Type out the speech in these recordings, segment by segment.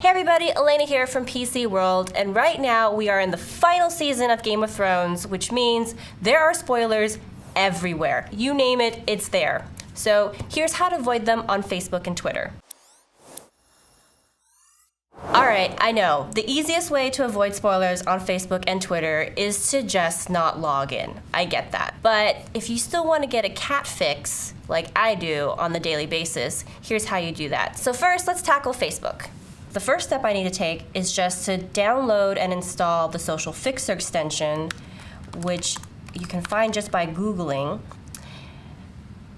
Hey everybody, Elena here from PC World, and right now we are in the final season of Game of Thrones, which means there are spoilers everywhere. You name it, it's there. So here's how to avoid them on Facebook and Twitter. Alright, I know, the easiest way to avoid spoilers on Facebook and Twitter is to just not log in. I get that. But if you still want to get a cat fix, like I do on the daily basis, here's how you do that. So first, let's tackle Facebook. The first step I need to take is just to download and install the Social Fixer extension, which you can find just by Googling.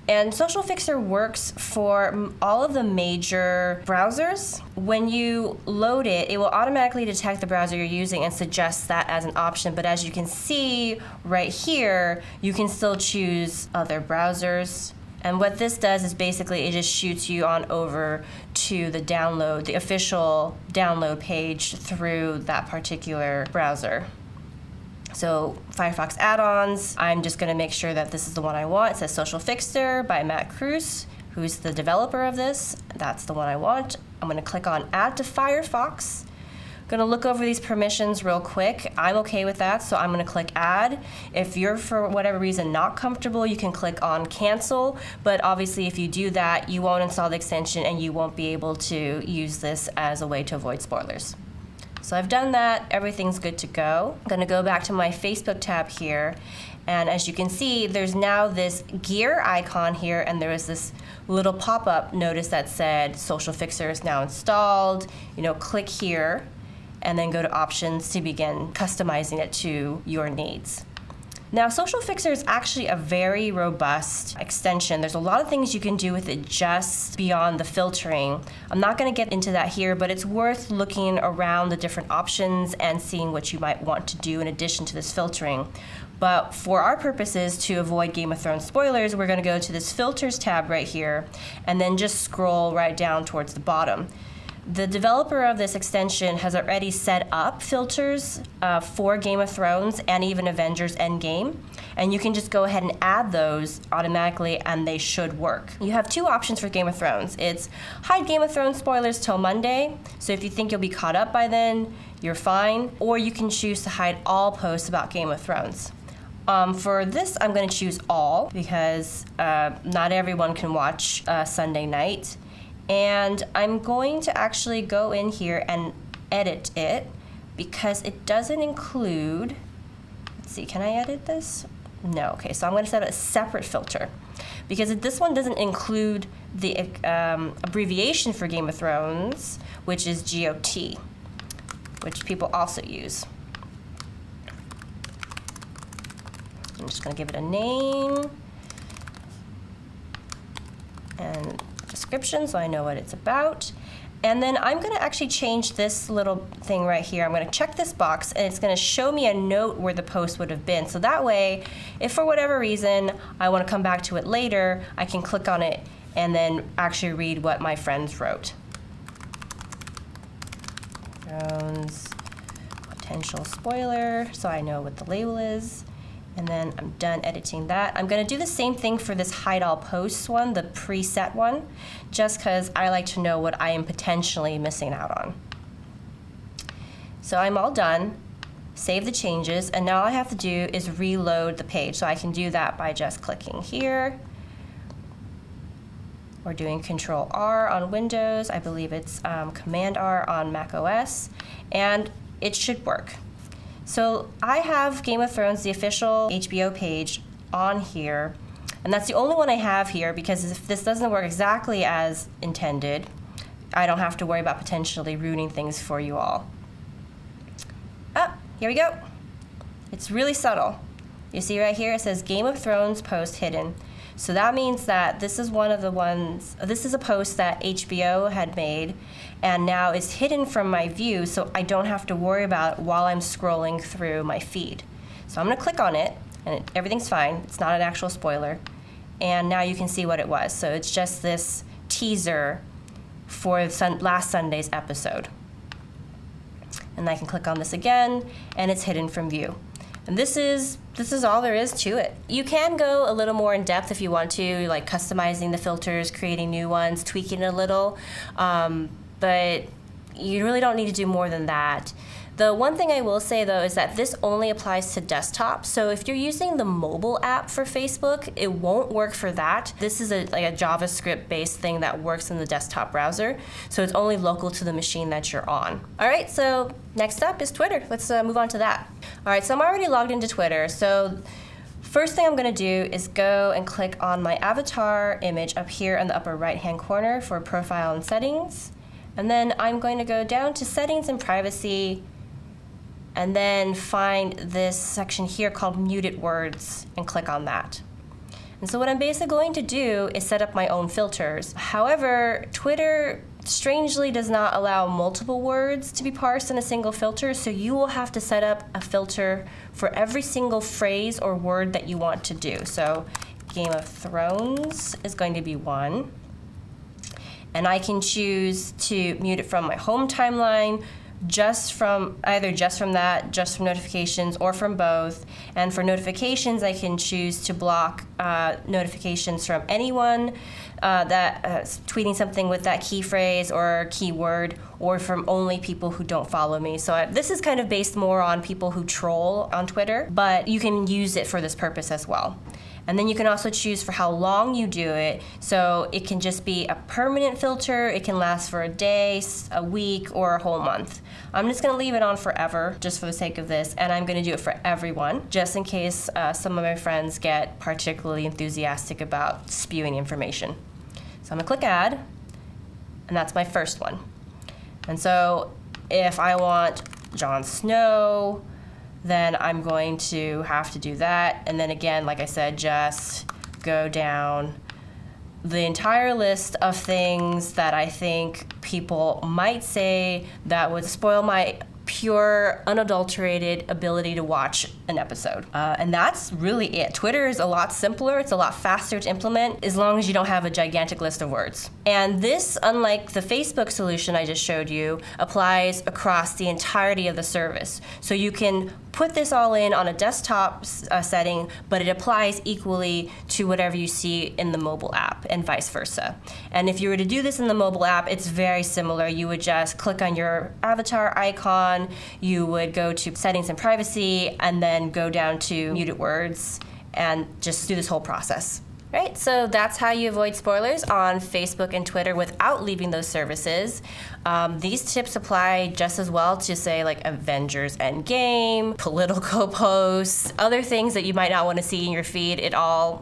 And Social Fixer works for all of the major browsers. When you load it, it will automatically detect the browser you're using and suggest that as an option. But as you can see right here, you can still choose other browsers. And what this does is basically it just shoots you on over to the official download page through that particular browser. So Firefox add-ons, I'm just going to make sure that this is the one I want. It says Social Fixer by Matt Cruz, who's the developer of this. That's the one I want. I'm going to click on Add to Firefox. I'm going to look over these permissions real quick. I'm okay with that, so I'm going to click Add. If you're, for whatever reason, not comfortable, you can click on Cancel. But obviously, if you do that, you won't install the extension and you won't be able to use this as a way to avoid spoilers. So I've done that. Everything's good to go. I'm going to go back to my Facebook tab here. And as you can see, there's now this gear icon here, and there was this little pop-up notice that said Social Fixer is now installed. Click here, and then go to options to begin customizing it to your needs. Now, Social Fixer is actually a very robust extension. There's a lot of things you can do with it just beyond the filtering. I'm not going to get into that here, but it's worth looking around the different options and seeing what you might want to do in addition to this filtering. But for our purposes, to avoid Game of Thrones spoilers, we're going to go to this Filters tab right here, and then just scroll right down towards the bottom. The developer of this extension has already set up filters for Game of Thrones and even Avengers Endgame, and you can just go ahead and add those automatically and they should work. You have two options for Game of Thrones. It's hide Game of Thrones spoilers till Monday, so if you think you'll be caught up by then, you're fine, or you can choose to hide all posts about Game of Thrones. For this, I'm going to choose all because not everyone can watch Sunday night. And I'm going to actually go in here and edit it because it doesn't include, let's see, can I edit this? No, okay, so I'm going to set a separate filter because this one doesn't include the abbreviation for Game of Thrones, which is GOT, which people also use. I'm just going to give it a name and description so I know what it's about. And then I'm going to actually change this little thing right here. I'm going to check this box and it's going to show me a note where the post would have been. So that way, if for whatever reason I want to come back to it later, I can click on it and then actually read what my friends wrote. Thrones potential spoiler, so I know what the label is. And then I'm done editing that. I'm going to do the same thing for this hide all posts one, the preset one, just because I like to know what I am potentially missing out on. So I'm all done. Save the changes, and now all I have to do is reload the page. So I can do that by just clicking here or doing Control R on Windows. I believe it's Command R on Mac OS, and it should work. So I have Game of Thrones, the official HBO page, on here, and that's the only one I have here because if this doesn't work exactly as intended, I don't have to worry about potentially ruining things for you all. Here we go. It's really subtle. You see right here it says Game of Thrones post hidden. So that means that this is this is a post that HBO had made and now is hidden from my view, so I don't have to worry about it while I'm scrolling through my feed. So I'm going to click on it, and everything's fine. It's not an actual spoiler. And now you can see what it was. So it's just this teaser for last Sunday's episode. And I can click on this again, and it's hidden from view. And this is all there is to it. You can go a little more in depth if you want to, like customizing the filters, creating new ones, tweaking it a little. But you really don't need to do more than that. The one thing I will say, though, is that this only applies to desktop. So if you're using the mobile app for Facebook, it won't work for that. This is like a JavaScript-based thing that works in the desktop browser. So it's only local to the machine that you're on. All right, so next up is Twitter. Let's move on to that. All right, so I'm already logged into Twitter. So first thing I'm going to do is go and click on my avatar image up here in the upper right-hand corner for profile and settings. And then I'm going to go down to settings and privacy, and then find this section here called muted words and click on that. And so what I'm basically going to do is set up my own filters. However, Twitter strangely does not allow multiple words to be parsed in a single filter, so you will have to set up a filter for every single phrase or word that you want to do. So Game of Thrones is going to be one. And I can choose to mute it from my home timeline, just from that, just from notifications, or from both. And for notifications, I can choose to block notifications from anyone that's tweeting something with that key phrase or keyword, or from only people who don't follow me. So this is kind of based more on people who troll on Twitter, but you can use it for this purpose as well. And then you can also choose for how long you do it. So it can just be a permanent filter. It can last for a day, a week, or a whole month. I'm just going to leave it on forever just for the sake of this, and I'm going to do it for everyone just in case some of my friends get particularly enthusiastic about spewing information. So I'm going to click add, and that's my first one. And so if I want Jon Snow, then I'm going to have to do that. And then again, like I said, just go down the entire list of things that I think people might say that would spoil my pure, unadulterated ability to watch an episode. And that's really it. Twitter is a lot simpler. It's a lot faster to implement as long as you don't have a gigantic list of words. And this, unlike the Facebook solution I just showed you, applies across the entirety of the service. So you can put this all in on a desktop setting, but it applies equally to whatever you see in the mobile app and vice versa. And if you were to do this in the mobile app, it's very similar. You would just click on your avatar icon, you would go to settings and privacy, and then go down to muted words and just do this whole process. Right, so that's how you avoid spoilers on Facebook and Twitter without leaving those services. These tips apply just as well to, say, like Avengers Endgame, political posts, other things that you might not want to see in your feed.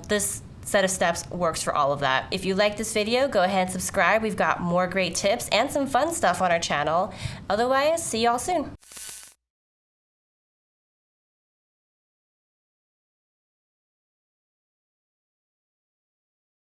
This set of steps works for all of that. If you like this video, go ahead and subscribe. We've got more great tips and some fun stuff on our channel. Otherwise, see y'all soon.